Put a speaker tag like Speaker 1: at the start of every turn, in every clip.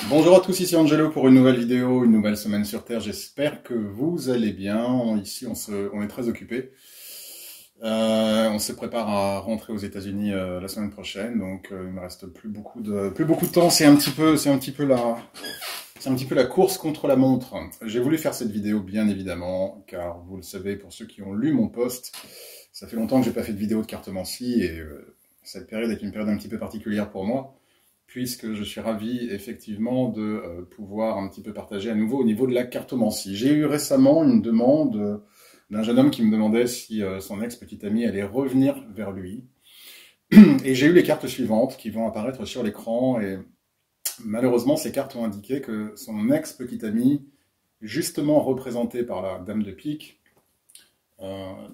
Speaker 1: Bonjour à tous, ici Angelo pour une nouvelle vidéo, une nouvelle semaine sur Terre. J'espère que vous allez bien. Ici, on est très occupés. On se prépare à rentrer aux États-Unis la semaine prochaine, donc il me reste plus beaucoup de temps. C'est un petit peu la course contre la montre. J'ai voulu faire cette vidéo, bien évidemment, car vous le savez, pour ceux qui ont lu mon post, ça fait longtemps que j'ai pas fait de vidéo de cartomancie et cette période est une période un petit peu particulière pour moi, puisque je suis ravi effectivement de pouvoir un petit peu partager à nouveau au niveau de la cartomancie. J'ai eu récemment une demande d'un jeune homme qui me demandait si son ex-petite amie allait revenir vers lui. Et j'ai eu les cartes suivantes qui vont apparaître sur l'écran, et malheureusement ces cartes ont indiqué que son ex-petite amie, justement représentée par la dame de pique,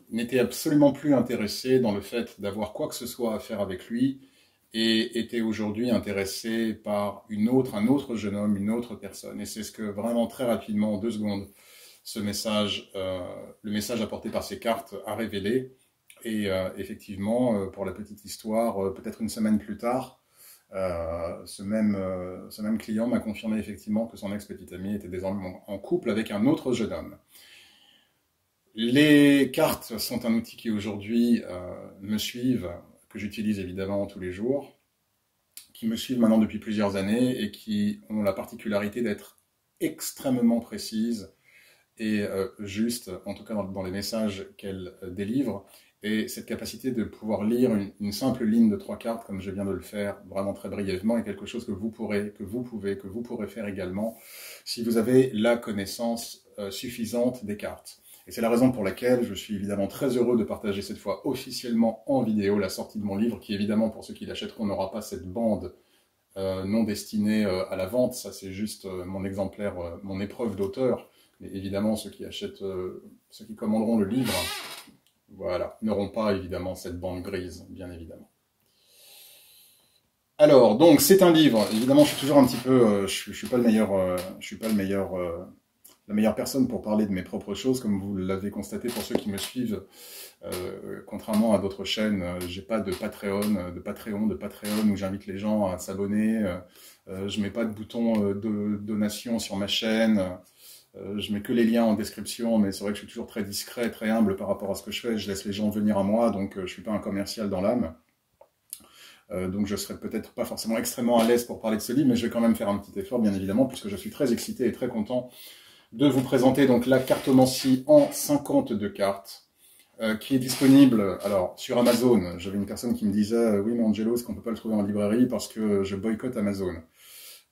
Speaker 1: n'était absolument plus intéressée dans le fait d'avoir quoi que ce soit à faire avec lui, et était aujourd'hui intéressé par un autre jeune homme, une autre personne. Et c'est ce que vraiment très rapidement, en 2 secondes, le message apporté par ces cartes a révélé. Et effectivement, pour la petite histoire, peut-être une semaine plus tard, ce même client m'a confirmé effectivement que son ex-petite amie était désormais en couple avec un autre jeune homme. Les cartes sont un outil qui aujourd'hui me suivent, que j'utilise évidemment tous les jours, qui me suivent maintenant depuis plusieurs années et qui ont la particularité d'être extrêmement précises et justes, en tout cas dans les messages qu'elles délivrent. Et cette capacité de pouvoir lire une simple ligne de 3 cartes, comme je viens de le faire vraiment très brièvement, est quelque chose que vous pourrez faire également si vous avez la connaissance suffisante des cartes. Et c'est la raison pour laquelle je suis évidemment très heureux de partager cette fois officiellement en vidéo la sortie de mon livre, qui évidemment pour ceux qui l'achèteront n'aura pas cette bande non destinée à la vente. Ça c'est juste mon exemplaire, mon épreuve d'auteur. Mais évidemment ceux qui commanderont le livre, voilà, n'auront pas évidemment cette bande grise, bien évidemment. Alors, donc, c'est un livre. Évidemment, je suis toujours un petit peu, je suis pas le meilleur, la meilleure personne pour parler de mes propres choses, comme vous l'avez constaté pour ceux qui me suivent. Contrairement à d'autres chaînes, j'ai pas de Patreon où j'invite les gens à s'abonner. Je mets pas de bouton de donation sur ma chaîne. Je mets que les liens en description, mais c'est vrai que je suis toujours très discret, très humble par rapport à ce que je fais. Je laisse les gens venir à moi, donc je suis pas un commercial dans l'âme. Donc je serai peut-être pas forcément extrêmement à l'aise pour parler de ce livre, mais je vais quand même faire un petit effort, bien évidemment, puisque je suis très excité et très content de vous présenter donc la cartomancie en 52 cartes, qui est disponible alors sur Amazon. J'avais une personne qui me disait oui mais Angelo, est-ce qu'on peut pas le trouver en librairie parce que je boycotte Amazon?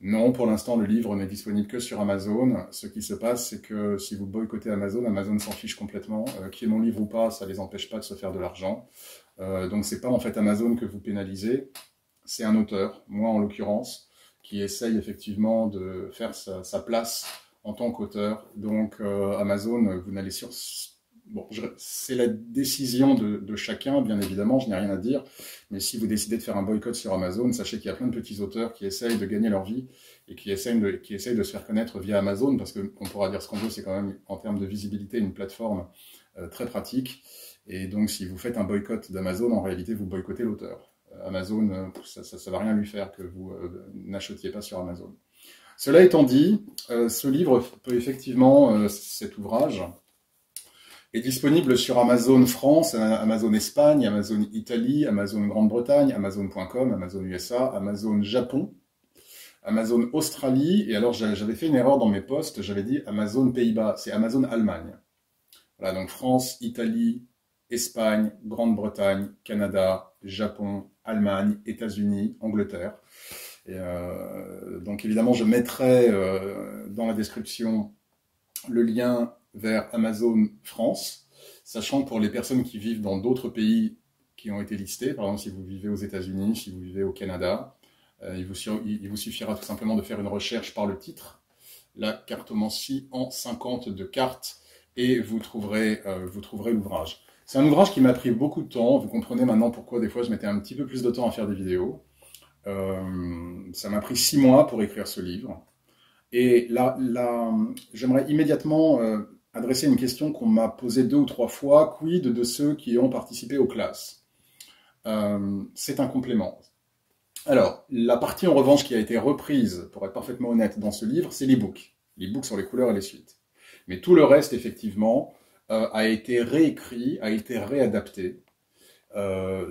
Speaker 1: Non, pour l'instant, le livre n'est disponible que sur Amazon. Ce qui se passe, c'est que si vous boycottez Amazon, Amazon s'en fiche complètement. Qu'il y ait mon livre ou pas, ça les empêche pas de se faire de l'argent. Donc c'est pas en fait Amazon que vous pénalisez, c'est un auteur, moi en l'occurrence, qui essaye effectivement de faire sa place en tant qu'auteur. Donc Amazon, vous n'allez sur... Bon, c'est la décision de chacun, bien évidemment, je n'ai rien à dire, mais si vous décidez de faire un boycott sur Amazon, sachez qu'il y a plein de petits auteurs qui essayent de gagner leur vie et qui essayent de se faire connaître via Amazon, parce qu'on pourra dire ce qu'on veut, c'est quand même, en termes de visibilité, une plateforme très pratique. Et donc, si vous faites un boycott d'Amazon, en réalité, vous boycottez l'auteur. Amazon, ça va rien lui faire que vous n'achetiez pas sur Amazon. Cela étant dit, ce livre peut effectivement, cet ouvrage, est disponible sur Amazon France, Amazon Espagne, Amazon Italie, Amazon Grande-Bretagne, Amazon.com, Amazon USA, Amazon Japon, Amazon Australie, et alors j'avais fait une erreur dans mes posts, j'avais dit Amazon Pays-Bas, c'est Amazon Allemagne. Voilà, donc France, Italie, Espagne, Grande-Bretagne, Canada, Japon, Allemagne, États-Unis, Angleterre. Et donc évidemment, je mettrai dans la description le lien vers Amazon France, sachant que pour les personnes qui vivent dans d'autres pays qui ont été listés, par exemple si vous vivez aux États-Unis, si vous vivez au Canada, il vous suffira tout simplement de faire une recherche par le titre, la cartomancie en 52 cartes, et vous trouverez l'ouvrage. C'est un ouvrage qui m'a pris beaucoup de temps, vous comprenez maintenant pourquoi des fois je mettais un petit peu plus de temps à faire des vidéos. Ça m'a pris 6 mois pour écrire ce livre. Et là j'aimerais immédiatement adresser une question qu'on m'a posée 2 ou 3 fois, quid de ceux qui ont participé aux classes? C'est un complément. Alors, la partie en revanche qui a été reprise, pour être parfaitement honnête, dans ce livre, c'est l'e-book. L'e-book sur les couleurs et les suites. Mais tout le reste, effectivement, a été réécrit, a été réadapté,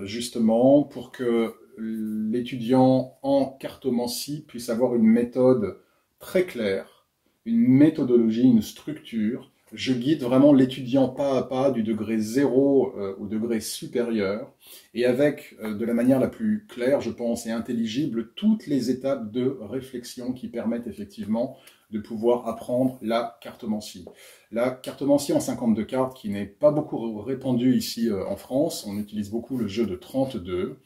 Speaker 1: justement pour que l'étudiant en cartomancie puisse avoir une méthode très claire, une méthodologie, une structure. Je guide vraiment l'étudiant pas à pas du degré 0 au degré supérieur et avec de la manière la plus claire, je pense, et intelligible, toutes les étapes de réflexion qui permettent effectivement de pouvoir apprendre la cartomancie. La cartomancie en 52 cartes, qui n'est pas beaucoup répandue ici en France, on utilise beaucoup le jeu de 32.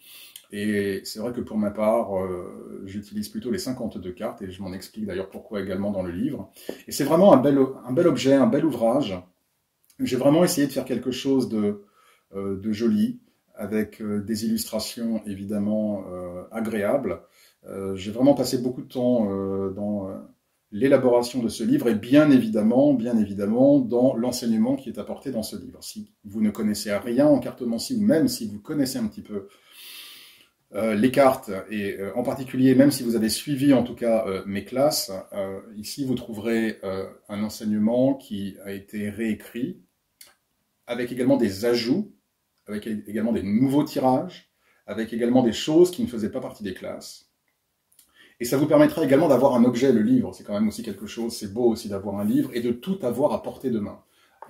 Speaker 1: Et c'est vrai que pour ma part, j'utilise plutôt les 52 cartes, et je m'en explique d'ailleurs pourquoi également dans le livre. Et c'est vraiment un bel objet, un bel ouvrage. J'ai vraiment essayé de faire quelque chose de joli, avec des illustrations évidemment agréables. J'ai vraiment passé beaucoup de temps dans l'élaboration de ce livre et bien évidemment dans l'enseignement qui est apporté dans ce livre. Si vous ne connaissez rien en cartomancie, ou même si vous connaissez un petit peu les cartes, et en particulier, même si vous avez suivi en tout cas mes classes, ici vous trouverez un enseignement qui a été réécrit, avec également des ajouts, avec également des nouveaux tirages, avec également des choses qui ne faisaient pas partie des classes. Et ça vous permettra également d'avoir un objet, le livre, c'est quand même aussi quelque chose, c'est beau aussi d'avoir un livre, et de tout avoir à portée de main.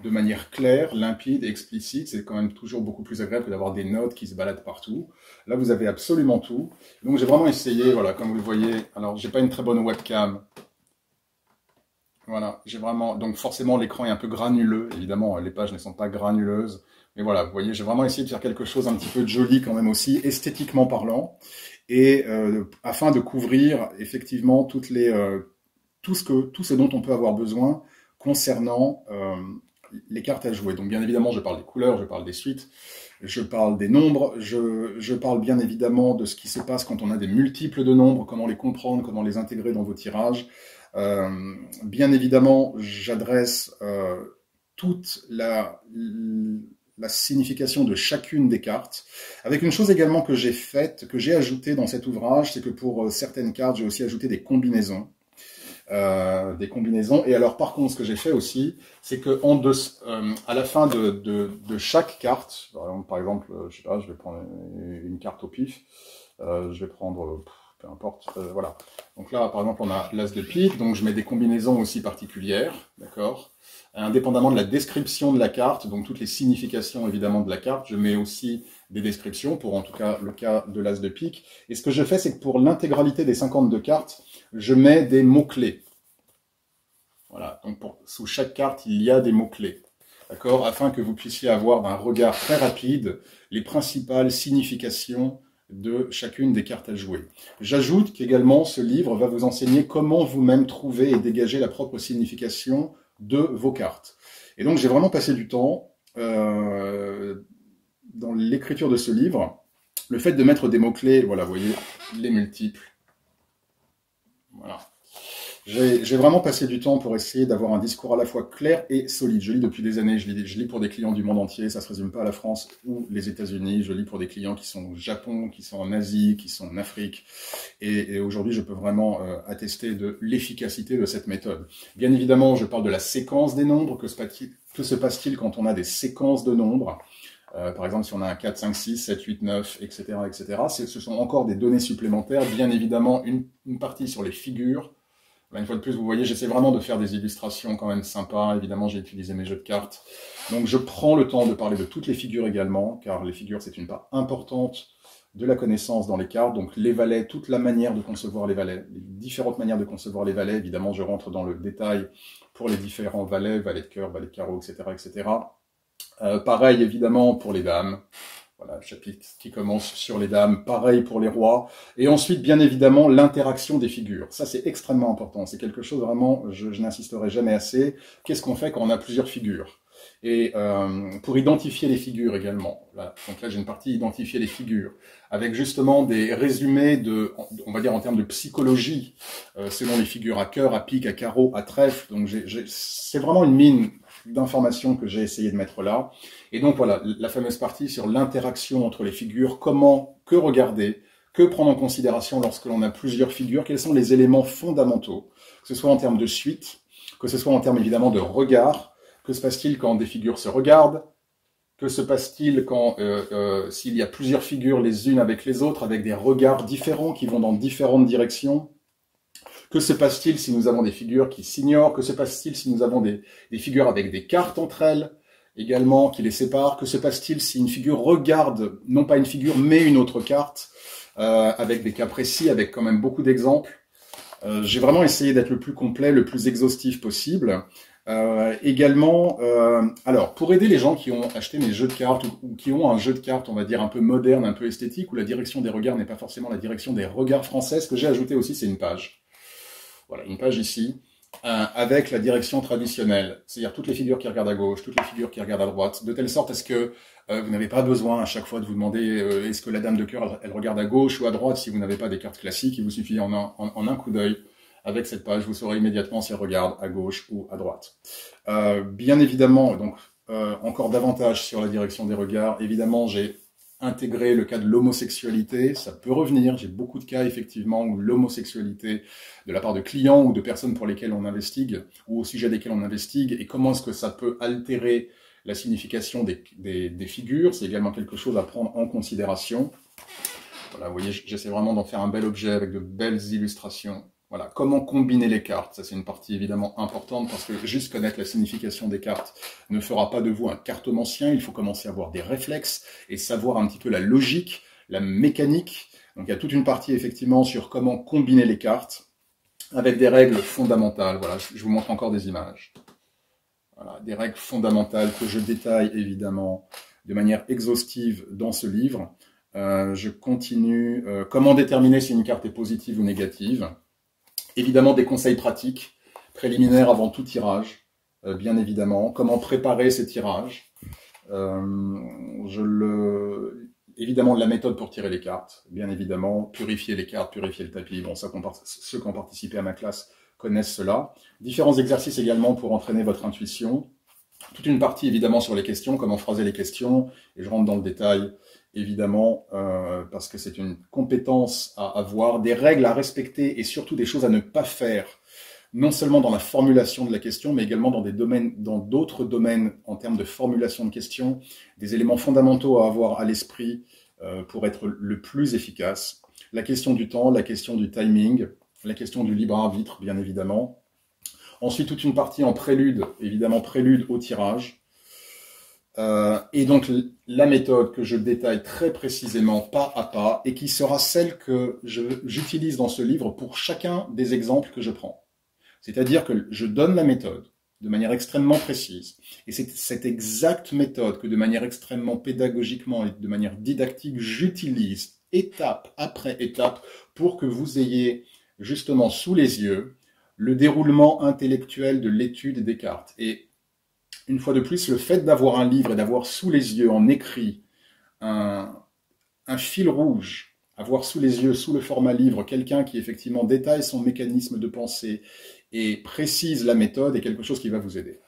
Speaker 1: De manière claire, limpide, explicite, c'est quand même toujours beaucoup plus agréable que d'avoir des notes qui se baladent partout. Là, vous avez absolument tout. Donc j'ai vraiment essayé, voilà, comme vous le voyez, alors j'ai pas une très bonne webcam. Voilà, j'ai vraiment, donc forcément l'écran est un peu granuleux, évidemment les pages ne sont pas granuleuses, mais voilà, vous voyez, j'ai vraiment essayé de faire quelque chose un petit peu de joli quand même aussi, esthétiquement parlant, et afin de couvrir effectivement tout ce dont on peut avoir besoin concernant les cartes à jouer. Donc bien évidemment, je parle des couleurs, je parle des suites, je parle des nombres, je parle bien évidemment de ce qui se passe quand on a des multiples de nombres, comment les comprendre, comment les intégrer dans vos tirages. Bien évidemment, j'adresse toute la signification de chacune des cartes. Avec une chose également que j'ai faite, que j'ai ajoutée dans cet ouvrage, c'est que pour certaines cartes, j'ai aussi ajouté des combinaisons. Et alors par contre, ce que j'ai fait aussi, c'est que à la fin de chaque carte, par exemple, je sais pas, je vais prendre une carte au pif, je vais prendre, peu importe, voilà. Donc là, par exemple, on a l'as de pique, donc je mets des combinaisons aussi particulières, d'accord. Indépendamment de la description de la carte, donc toutes les significations évidemment de la carte, je mets aussi des descriptions, pour en tout cas le cas de l'as de pique. Et ce que je fais, c'est que pour l'intégralité des 52 cartes, je mets des mots-clés. Voilà, donc sous chaque carte, il y a des mots-clés, d'accord, afin que vous puissiez avoir d'un regard très rapide les principales significations de chacune des cartes à jouer. J'ajoute qu'également, ce livre va vous enseigner comment vous-même trouver et dégager la propre signification de vos cartes. Et donc, j'ai vraiment passé du temps dans l'écriture de ce livre. Le fait de mettre des mots-clés, voilà, vous voyez, les multiples. Voilà. J'ai vraiment passé du temps pour essayer d'avoir un discours à la fois clair et solide. Je lis depuis des années, je lis pour des clients du monde entier, ça ne se résume pas à la France ou les États-Unis. Je lis pour des clients qui sont au Japon, qui sont en Asie, qui sont en Afrique. Et aujourd'hui, je peux vraiment attester de l'efficacité de cette méthode. Bien évidemment, je parle de la séquence des nombres. Que se passe-t-il quand on a des séquences de nombres ? Par exemple, si on a un 4, 5, 6, 7, 8, 9, etc., etc. Ce sont encore des données supplémentaires. Bien évidemment, une partie sur les figures. Là, une fois de plus, vous voyez, j'essaie vraiment de faire des illustrations quand même sympas. Évidemment, j'ai utilisé mes jeux de cartes. Donc, je prends le temps de parler de toutes les figures également, car les figures, c'est une part importante de la connaissance dans les cartes. Donc, les valets, toute la manière de concevoir les valets, les différentes manières de concevoir les valets. Évidemment, je rentre dans le détail pour les différents valets, valets de cœur, valets de carreau, etc., etc. Pareil, évidemment, pour les dames. Voilà, chapitre qui commence sur les dames, pareil pour les rois. Et ensuite, bien évidemment, l'interaction des figures. Ça, c'est extrêmement important. C'est quelque chose vraiment, je n'insisterai jamais assez. Qu'est-ce qu'on fait quand on a plusieurs figures? Et pour identifier les figures également. Là, donc là, j'ai une partie identifier les figures, avec justement des résumés on va dire en termes de psychologie, selon les figures à cœur, à pique, à carreau, à trèfle. Donc c'est vraiment une mine d'informations que j'ai essayé de mettre là. Et donc voilà, la fameuse partie sur l'interaction entre les figures, que regarder, Que prendre en considération lorsque l'on a plusieurs figures? Quels sont les éléments fondamentaux? Que ce soit en termes de suite, que ce soit en termes évidemment de regard. Que se passe-t-il quand des figures se regardent? Que se passe-t-il quand s'il y a plusieurs figures les unes avec les autres, avec des regards différents qui vont dans différentes directions? Que se passe-t-il si nous avons des figures qui s'ignorent? Que se passe-t-il si nous avons des figures avec des cartes entre elles, également, qui les séparent? Que se passe-t-il si une figure regarde, non pas une figure, mais une autre carte, avec des cas précis, avec quand même beaucoup d'exemples? J'ai vraiment essayé d'être le plus complet, le plus exhaustif possible. Également, alors, pour aider les gens qui ont acheté mes jeux de cartes ou qui ont un jeu de cartes, on va dire, un peu moderne, un peu esthétique, où la direction des regards n'est pas forcément la direction des regards français, ce que j'ai ajouté aussi, c'est une page. Voilà, une page ici, avec la direction traditionnelle, c'est-à-dire toutes les figures qui regardent à gauche, toutes les figures qui regardent à droite, de telle sorte à ce que vous n'avez pas besoin à chaque fois de vous demander est-ce que la dame de cœur, elle regarde à gauche ou à droite si vous n'avez pas des cartes classiques. Il vous suffit en un coup d'œil, avec cette page, vous saurez immédiatement si elle regarde à gauche ou à droite. Bien évidemment, donc encore davantage sur la direction des regards, évidemment j'ai intégré le cas de l'homosexualité, ça peut revenir, j'ai beaucoup de cas effectivement où l'homosexualité de la part de clients ou de personnes pour lesquelles on investigue ou au sujet desquelles on investigue et comment est-ce que ça peut altérer la signification des figures, c'est également quelque chose à prendre en considération. Voilà, vous voyez, j'essaie vraiment d'en faire un bel objet avec de belles illustrations. Voilà, comment combiner les cartes, ça c'est une partie évidemment importante parce que juste connaître la signification des cartes ne fera pas de vous un cartomancien, il faut commencer à avoir des réflexes et savoir un petit peu la logique, la mécanique. Donc il y a toute une partie effectivement sur comment combiner les cartes avec des règles fondamentales. Voilà, je vous montre encore des images. Voilà, des règles fondamentales que je détaille évidemment de manière exhaustive dans ce livre. Je continue. Comment déterminer si une carte est positive ou négative? Évidemment, des conseils pratiques, préliminaires avant tout tirage, bien évidemment. Comment préparer ces tirages. Évidemment, la méthode pour tirer les cartes, bien évidemment. Purifier les cartes, purifier le tapis. Bon, ça, ceux qui ont participé à ma classe connaissent cela. Différents exercices également pour entraîner votre intuition. Toute une partie, évidemment, sur les questions, comment phraser les questions. Et je rentre dans le détail, évidemment, parce que c'est une compétence à avoir, des règles à respecter et surtout des choses à ne pas faire, non seulement dans la formulation de la question, mais également dans d'autres domaines en termes de formulation de questions, des éléments fondamentaux à avoir à l'esprit pour être le plus efficace. La question du temps, la question du timing, la question du libre arbitre, bien évidemment. Ensuite, toute une partie en prélude, évidemment prélude au tirage. Et donc, la méthode que je détaille très précisément, pas à pas, et qui sera celle que j'utilise dans ce livre pour chacun des exemples que je prends. C'est-à-dire que je donne la méthode de manière extrêmement précise. Et c'est cette exacte méthode que de manière extrêmement pédagogiquement et de manière didactique, j'utilise étape après étape pour que vous ayez justement sous les yeux le déroulement intellectuel de l'étude des cartes. Et une fois de plus, le fait d'avoir un livre et d'avoir sous les yeux en écrit un fil rouge, avoir sous les yeux, sous le format livre, quelqu'un qui effectivement détaille son mécanisme de pensée et précise la méthode est quelque chose qui va vous aider.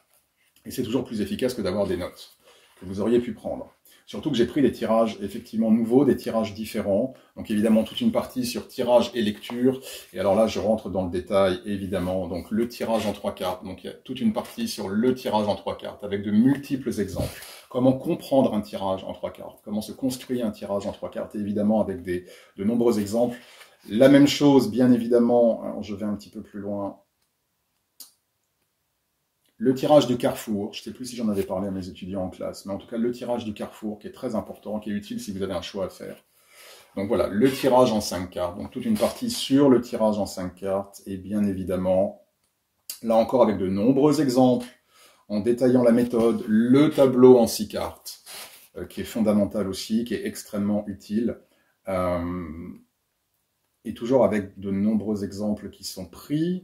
Speaker 1: Et c'est toujours plus efficace que d'avoir des notes que vous auriez pu prendre. Surtout que j'ai pris des tirages effectivement nouveaux, des tirages différents. Donc évidemment toute une partie sur tirage et lecture. Et alors là, je rentre dans le détail évidemment. Donc le tirage en 3 cartes. Donc il y a toute une partie sur le tirage en 3 cartes avec de multiples exemples. Comment comprendre un tirage en 3 cartes. Comment se construire un tirage en 3 cartes. Et évidemment avec de nombreux exemples. La même chose, bien évidemment, alors je vais un petit peu plus loin. Le tirage du carrefour, je ne sais plus si j'en avais parlé à mes étudiants en classe, mais en tout cas le tirage du carrefour qui est très important, qui est utile si vous avez un choix à faire. Donc voilà, le tirage en 5 cartes, donc toute une partie sur le tirage en 5 cartes, et bien évidemment, là encore avec de nombreux exemples, en détaillant la méthode, le tableau en 6 cartes, qui est fondamental aussi, qui est extrêmement utile, et toujours avec de nombreux exemples qui sont pris.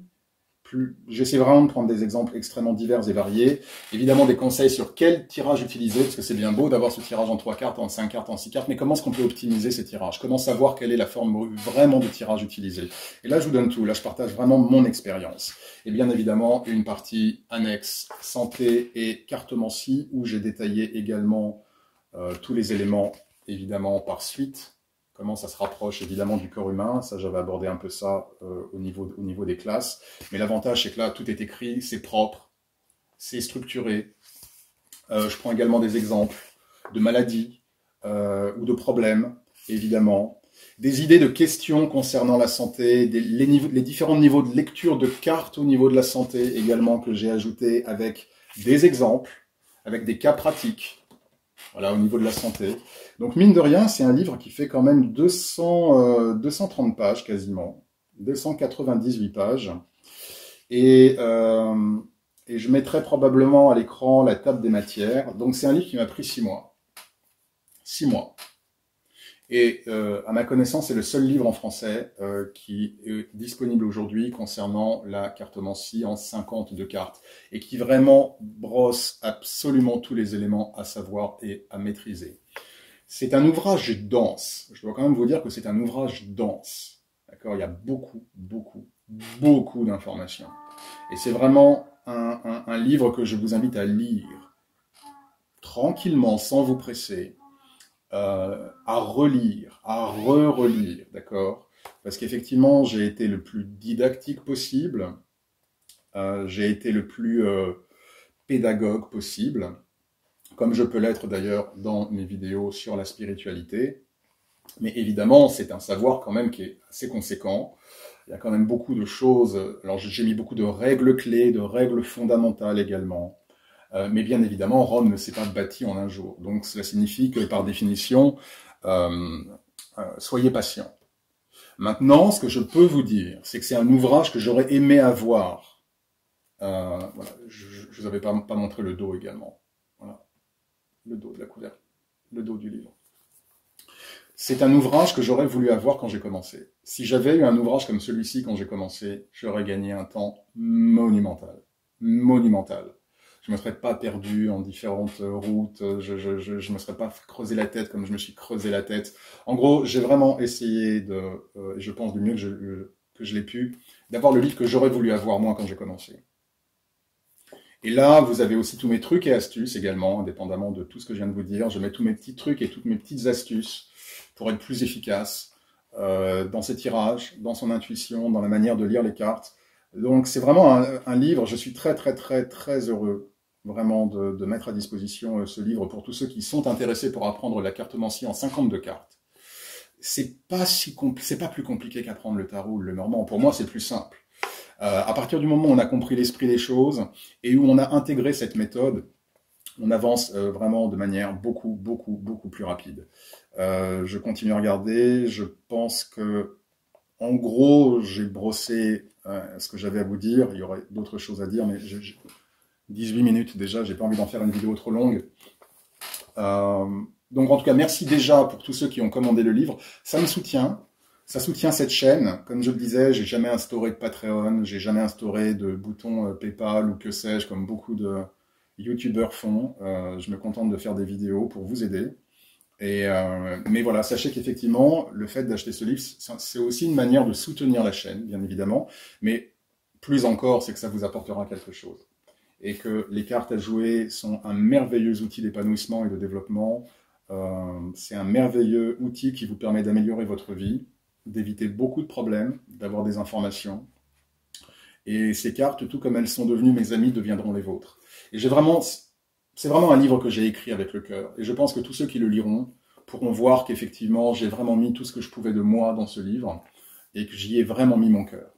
Speaker 1: J'essaie vraiment de prendre des exemples extrêmement divers et variés. Évidemment, des conseils sur quel tirage utiliser, parce que c'est bien beau d'avoir ce tirage en 3 cartes, en 5 cartes, en 6 cartes, mais comment est-ce qu'on peut optimiser ces tirages? Comment savoir quelle est la forme vraiment de tirage utilisée? Et là, je vous donne tout. Là, je partage vraiment mon expérience. Et bien évidemment, une partie annexe santé et cartomancie, où j'ai détaillé également tous les éléments, évidemment, par suite. comment ça se rapproche évidemment du corps humain. Ça, j'avais abordé un peu ça au niveau des classes. Mais l'avantage, c'est que là, tout est écrit, c'est propre, c'est structuré. Je prends également des exemples de maladies ou de problèmes, évidemment. Des idées de questions concernant la santé, les différents niveaux de lecture de cartes au niveau de la santé également que j'ai ajouté avec des exemples, avec des cas pratiques, voilà, au niveau de la santé. Donc mine de rien, c'est un livre qui fait quand même 230 pages quasiment, 298 pages. Et je mettrai probablement à l'écran la table des matières. Donc c'est un livre qui m'a pris 6 mois. 6 mois. Et à ma connaissance, c'est le seul livre en français qui est disponible aujourd'hui concernant la cartomancie en 52 cartes et qui vraiment brosse absolument tous les éléments à savoir et à maîtriser. C'est un ouvrage dense. Je dois quand même vous dire que c'est un ouvrage dense. D'accord ? Il y a beaucoup d'informations. Et c'est vraiment un livre que je vous invite à lire tranquillement, sans vous presser. À relire, à re-relire, d'accord? Parce qu'effectivement, j'ai été le plus didactique possible, j'ai été le plus pédagogue possible, comme je peux l'être d'ailleurs dans mes vidéos sur la spiritualité. Mais évidemment, c'est un savoir quand même qui est assez conséquent. Il y a quand même beaucoup de choses. Alors, j'ai mis beaucoup de règles clés, de règles fondamentales également. Mais bien évidemment, Rome ne s'est pas bâtie en un jour. Donc cela signifie que par définition, soyez patient. Maintenant, ce que je peux vous dire, c'est que c'est un ouvrage que j'aurais aimé avoir. Voilà, je ne vous avais pas montré le dos également. Voilà, le dos de la couverture, le dos du livre. C'est un ouvrage que j'aurais voulu avoir quand j'ai commencé. Si j'avais eu un ouvrage comme celui-ci quand j'ai commencé, j'aurais gagné un temps monumental. Monumental. Je me serais pas perdu en différentes routes, je me serais pas creusé la tête comme je me suis creusé la tête. En gros, j'ai vraiment essayé de, je pense du mieux que je l'ai pu, d'avoir le livre que j'aurais voulu avoir moi quand j'ai commencé. Et là, vous avez aussi tous mes trucs et astuces également, indépendamment de tout ce que je viens de vous dire. Je mets tous mes petits trucs et toutes mes petites astuces pour être plus efficace dans ses tirages, dans son intuition, dans la manière de lire les cartes. Donc c'est vraiment un livre, je suis très heureux vraiment de mettre à disposition ce livre pour tous ceux qui sont intéressés pour apprendre la cartomancie en 52 cartes. C'est pas plus compliqué qu'apprendre le tarot ou le normand. Pour moi, c'est plus simple. À partir du moment où on a compris l'esprit des choses et où on a intégré cette méthode, on avance vraiment de manière beaucoup plus rapide. Je continue à regarder. Je pense que, en gros, j'ai brossé ce que j'avais à vous dire. Il y aurait d'autres choses à dire, mais 18 minutes déjà, j'ai pas envie d'en faire une vidéo trop longue. Donc en tout cas, merci déjà pour tous ceux qui ont commandé le livre. Ça me soutient, ça soutient cette chaîne. Comme je le disais, j'ai jamais instauré de Patreon, j'ai jamais instauré de bouton PayPal ou que sais-je, comme beaucoup de YouTubeurs font. Je me contente de faire des vidéos pour vous aider. Mais voilà, sachez qu'effectivement, le fait d'acheter ce livre, c'est aussi une manière de soutenir la chaîne, bien évidemment, mais plus encore, c'est que ça vous apportera quelque chose. Et que les cartes à jouer sont un merveilleux outil d'épanouissement et de développement. C'est un merveilleux outil qui vous permet d'améliorer votre vie, d'éviter beaucoup de problèmes, d'avoir des informations. Et ces cartes, tout comme elles sont devenues mes amis, deviendront les vôtres. Et c'est vraiment un livre que j'ai écrit avec le cœur. Et je pense que tous ceux qui le liront pourront voir qu'effectivement, j'ai vraiment mis tout ce que je pouvais de moi dans ce livre et que j'y ai vraiment mis mon cœur.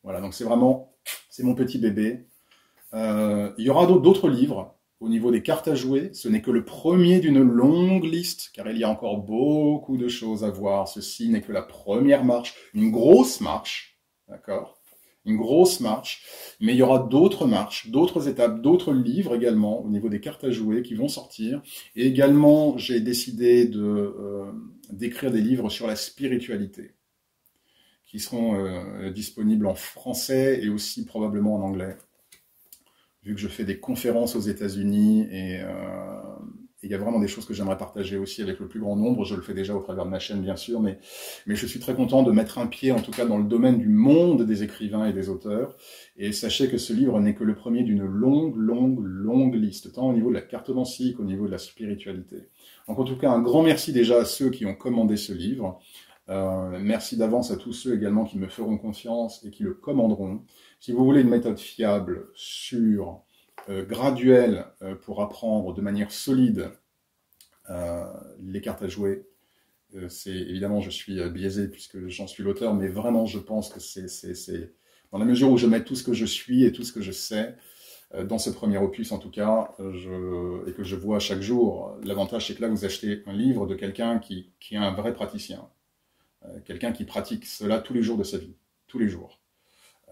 Speaker 1: Voilà, donc c'est mon petit bébé. Il y aura d'autres livres au niveau des cartes à jouer. Ce n'est que le premier d'une longue liste, car il y a encore beaucoup de choses à voir. Ceci n'est que la première marche, une grosse marche, d'accord ? Une grosse marche, mais il y aura d'autres marches, d'autres étapes, d'autres livres également au niveau des cartes à jouer qui vont sortir. Et également, j'ai décidé d'écrire des livres sur la spiritualité, qui seront disponibles en français et aussi probablement en anglais. Vu que je fais des conférences aux États-Unis et il y a vraiment des choses que j'aimerais partager aussi avec le plus grand nombre. Je le fais déjà au travers de ma chaîne, bien sûr, mais je suis très content de mettre un pied, en tout cas, dans le domaine du monde des écrivains et des auteurs. Et sachez que ce livre n'est que le premier d'une longue liste, tant au niveau de la cartomancie qu'au niveau de la spiritualité. Donc en tout cas, un grand merci déjà à ceux qui ont commandé ce livre. Merci d'avance à tous ceux également qui me feront confiance et qui le commanderont. Si vous voulez une méthode fiable, sûre, graduelle, pour apprendre de manière solide les cartes à jouer, c'est évidemment, je suis biaisé puisque j'en suis l'auteur, mais vraiment, je pense que c'est dans la mesure où je mets tout ce que je suis et tout ce que je sais, dans ce premier opus en tout cas, et que je vois chaque jour. L'avantage, c'est que là, vous achetez un livre de quelqu'un qui est un vrai praticien. Quelqu'un qui pratique cela tous les jours de sa vie, tous les jours.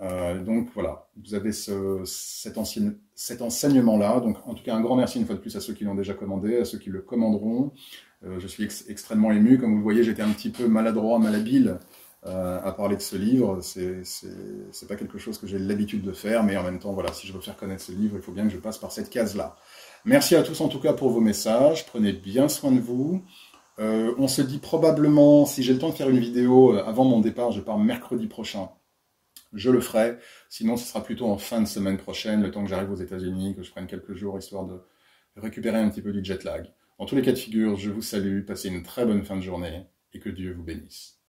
Speaker 1: Donc voilà, vous avez cet enseignement-là. Donc en tout cas, un grand merci une fois de plus à ceux qui l'ont déjà commandé, à ceux qui le commanderont. Je suis extrêmement ému. Comme vous le voyez, j'étais un petit peu maladroit, malhabile à parler de ce livre. C'est pas quelque chose que j'ai l'habitude de faire, mais en même temps, voilà, si je veux faire connaître ce livre, il faut bien que je passe par cette case-là. Merci à tous en tout cas pour vos messages. Prenez bien soin de vous. On se dit probablement, si j'ai le temps de faire une vidéo avant mon départ, je pars mercredi prochain, je le ferai. Sinon, ce sera plutôt en fin de semaine prochaine, le temps que j'arrive aux États-Unis, que je prenne quelques jours, histoire de récupérer un petit peu du jet lag. Dans tous les cas de figure, je vous salue, passez une très bonne fin de journée, et que Dieu vous bénisse.